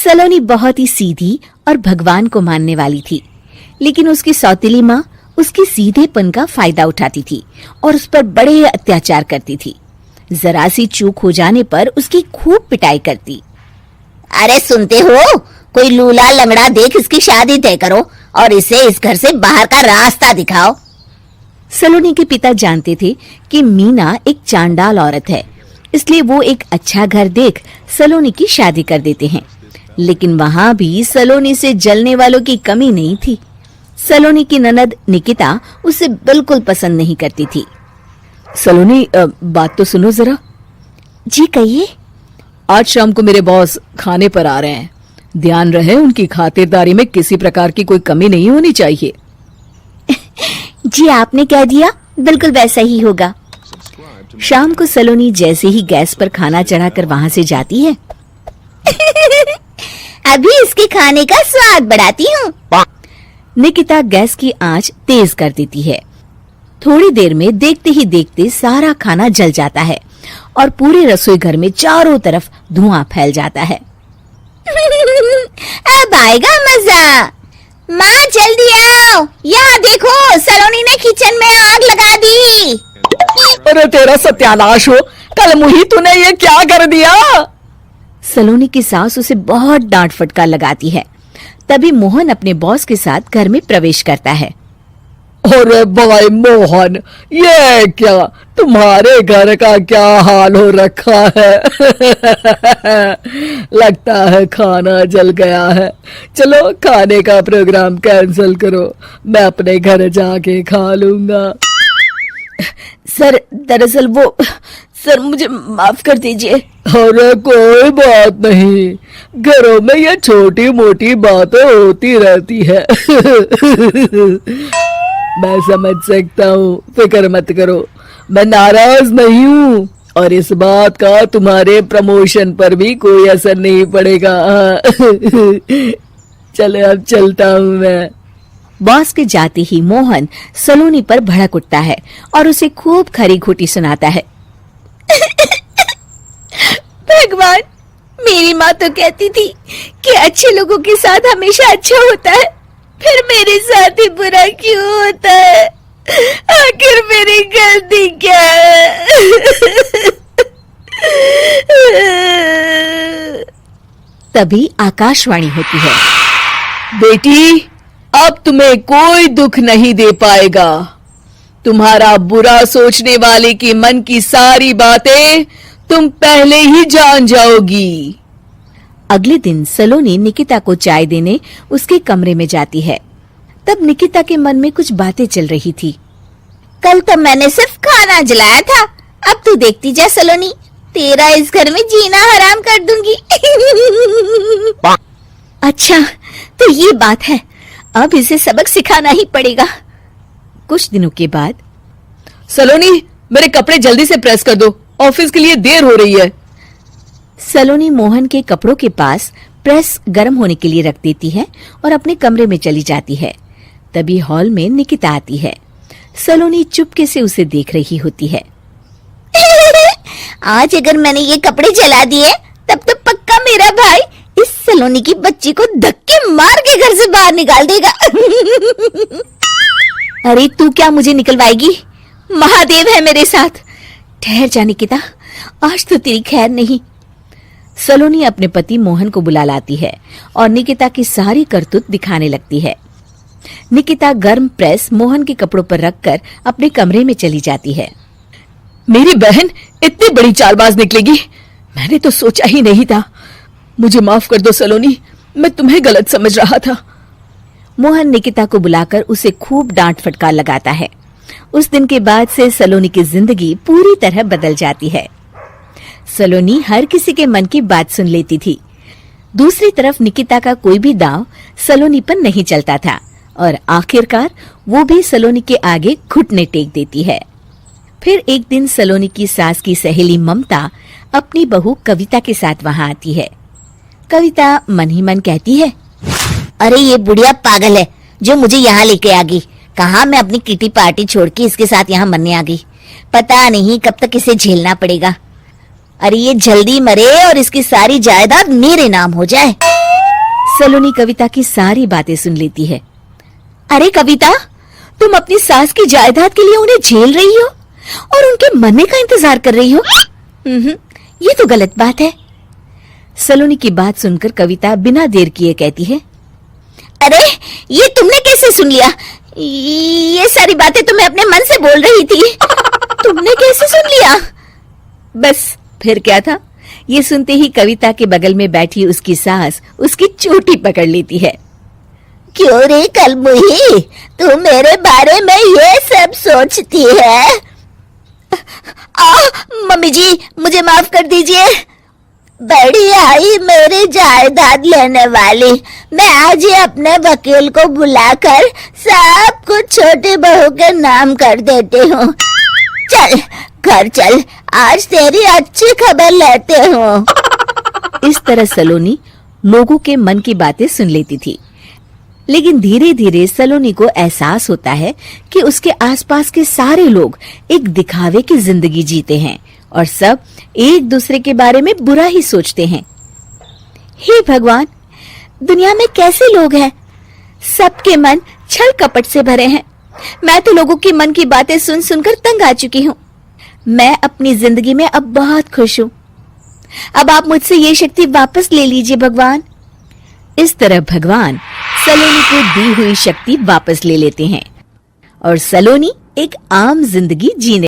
सलोनी बहुत ही सीधी और भगवान को मानने वाली थी, लेकिन उसकी सौतेली माँ उसकी सीधेपन का फायदा उठाती थी और उस पर बड़े अत्याचार करती थी। जरा सी चूक हो जाने पर उसकी खूब पिटाई करती। अरे सुनते हो, कोई लूला लंगड़ा देख इसकी शादी तय करो और इसे इस घर से बाहर का रास्ता दिखाओ। सलोनी के पिता जानते थे कि मीना एक चांडाल औरत है, इसलिए वो एक अच्छा घर देख सलोनी की शादी कर देते हैं। लेकिन वहां भी सलोनी से जलने वालों की कमी नहीं थी। सलोनी की ननद निकिता उसे बिल्कुल पसंद नहीं करती थी। सलोनी, बात तो सुनो जरा। जी कहिए। आज शाम को मेरे बॉस खाने पर आ रहे हैं। ध्यान रहे उनकी खातिरदारी में किसी प्रकार की कोई कमी नहीं होनी चाहिए। जी आपने कह दिया, बिल्कुल वैसा ही होगा। शाम को सलोनी जैसे ही गैस पर खाना चढ़ाकर वहां से जाती है अभी इसके खाने का स्वाद बढ़ाती हूँ। निकिता गैस की आंच तेज कर देती है। थोड़ी देर में देखते ही देखते सारा खाना जल जाता है और पूरे रसोई घर में चारों तरफ धुआं फैल जाता है। अब आएगा मजा। माँ जल्दी आओ, यहाँ देखो सलोनी ने किचन में आग लगा दी। अरे तेरा सत्यानाश हो, कल मुही तूने ये क्या कर दिया? सलोनी की सास उसे बहुत डांट फटकार लगाती है। तभी मोहन अपने बॉस के साथ घर में प्रवेश करता है। अरे भाई मोहन, ये क्या तुम्हारे घर का क्या हाल हो रखा है? लगता है खाना जल गया है। चलो खाने का प्रोग्राम कैंसिल करो, मैं अपने घर जाके खा लूंगा। सर दरअसल सर मुझे माफ कर दीजिए। अरे कोई बात नहीं, घरों में ये छोटी मोटी बातें होती रहती है। मैं समझ सकता हूँ, फिक्र मत करो, मैं नाराज नहीं हूँ और इस बात का तुम्हारे प्रमोशन पर भी कोई असर नहीं पड़ेगा। चले अब चलता हूँ मैं। बॉस के जाते ही मोहन सलोनी पर भड़क उठता है और उसे खूब खरी खोटी सुनाता है। भगवान, मेरी माँ तो कहती थी कि अच्छे लोगों के साथ हमेशा अच्छा होता है, फिर मेरे साथ ही बुरा क्यों होता है? आखिर मेरी गलती क्या है? तभी आकाशवाणी होती है। बेटी, अब तुम्हें कोई दुख नहीं दे पाएगा। तुम्हारा बुरा सोचने वाले के मन की सारी बातें तुम पहले ही जान जाओगी। अगले दिन सलोनी निकिता को चाय देने उसके कमरे में जाती है। तब निकिता के मन में कुछ बातें चल रही थी। कल तो मैंने सिर्फ खाना जलाया था, अब तू देखती जा सलोनी, तेरा इस घर में जीना हराम कर दूंगी। अच्छा, तो ये बात है, अब इसे सबक सिखाना ही पड़ेगा। कुछ दिनों के बाद, सलोनी, मेरे कपड़े जल्दी से प्रेस कर दो, ऑफिस के लिए देर हो रही है। सलोनी मोहन के कपड़ों के पास प्रेस गर्म होने के लिए रख देती है और अपने कमरे में चली जाती है। तभी हॉल में निकिता आती है। सलोनी चुपके से उसे देख रही होती है। आज अगर मैंने ये कपड़े जला दिए तब तो पक्का मेरा भाई इस सलोनी की बच्ची को धक्के मार के घर से बाहर निकाल देगा। अरे तू क्या मुझे निकलवाएगी? महादेव है मेरे साथ। ठहर जा निकिता, आज तो तेरी खैर नहीं। सलोनी अपने पति मोहन को बुला लाती है और निकिता की सारी करतूत दिखाने लगती है। निकिता गर्म प्रेस मोहन के कपड़ों पर रखकर अपने कमरे में चली जाती है। मेरी बहन इतनी बड़ी चालबाज निकलेगी, मैंने तो सोचा ही नहीं था। मुझे माफ कर दो सलोनी, मैं तुम्हें गलत समझ रहा था। मोहन निकिता को बुलाकर उसे खूब डांट फटकार लगाता है। उस दिन के बाद से सलोनी की जिंदगी पूरी तरह बदल जाती है। सलोनी हर किसी के मन की बात सुन लेती थी। दूसरी तरफ निकिता का कोई भी दांव सलोनी पर नहीं चलता था और आखिरकार वो भी सलोनी के आगे घुटने टेक देती है। फिर एक दिन सलोनी की सास की सहेली ममता अपनी बहू कविता के साथ वहां आती है। कविता मन ही मन कहती है, अरे ये बुढ़िया पागल है जो मुझे यहाँ लेके आ गई। कहाँ मैं अपनी किटी पार्टी छोड़ के इसके साथ यहाँ मरने आ गई। पता नहीं कब तक इसे झेलना पड़ेगा। अरे ये जल्दी मरे और इसकी सारी जायदाद मेरे नाम हो जाए। सलोनी कविता की सारी बातें सुन लेती है। अरे कविता, तुम अपनी सास की जायदाद के लिए उन्हें झेल रही हो और उनके मरने का इंतजार कर रही हो। ये तो गलत बात है। सलोनी की बात सुनकर कविता बिना देर किए कहती है, अरे ये तुमने कैसे सुन लिया? ये सारी बातें तो मैं अपने मन से बोल रही थी। तुमने कैसे सुन लिया? बस फिर क्या था, ये सुनते ही कविता के बगल में बैठी उसकी सास उसकी चोटी पकड़ लेती है। क्यों रे कलमुही, तू मेरे बारे में ये सब सोचती है? मम्मी जी, मुझे माफ कर दीजिए। बड़ी आई मेरी जायदाद लेने वाली, मैं आज ही अपने वकील को बुलाकर सब कुछ छोटी बहू के नाम कर देती हूँ। चल घर चल, आज तेरी अच्छी खबर लेते हूँ। इस तरह सलोनी लोगों के मन की बातें सुन लेती थी, लेकिन धीरे धीरे सलोनी को एहसास होता है कि उसके आसपास के सारे लोग एक दिखावे की जिंदगी जीते हैं और सब एक दूसरे के बारे में बुरा ही सोचते हैं। हे भगवान, दुनिया में कैसे लोग हैं? सबके मन छल कपट से भरे हैं। मैं तो लोगों के मन की बातें सुन सुनकर तंग आ चुकी हूँ। मैं अपनी जिंदगी में अब बहुत खुश हूँ। अब आप मुझसे ये शक्ति वापस ले लीजिए भगवान। इस तरह भगवान सलोनी को दी हुई शक्ति वापस ले लेते हैं और सलोनी एक आम जिंदगी जीने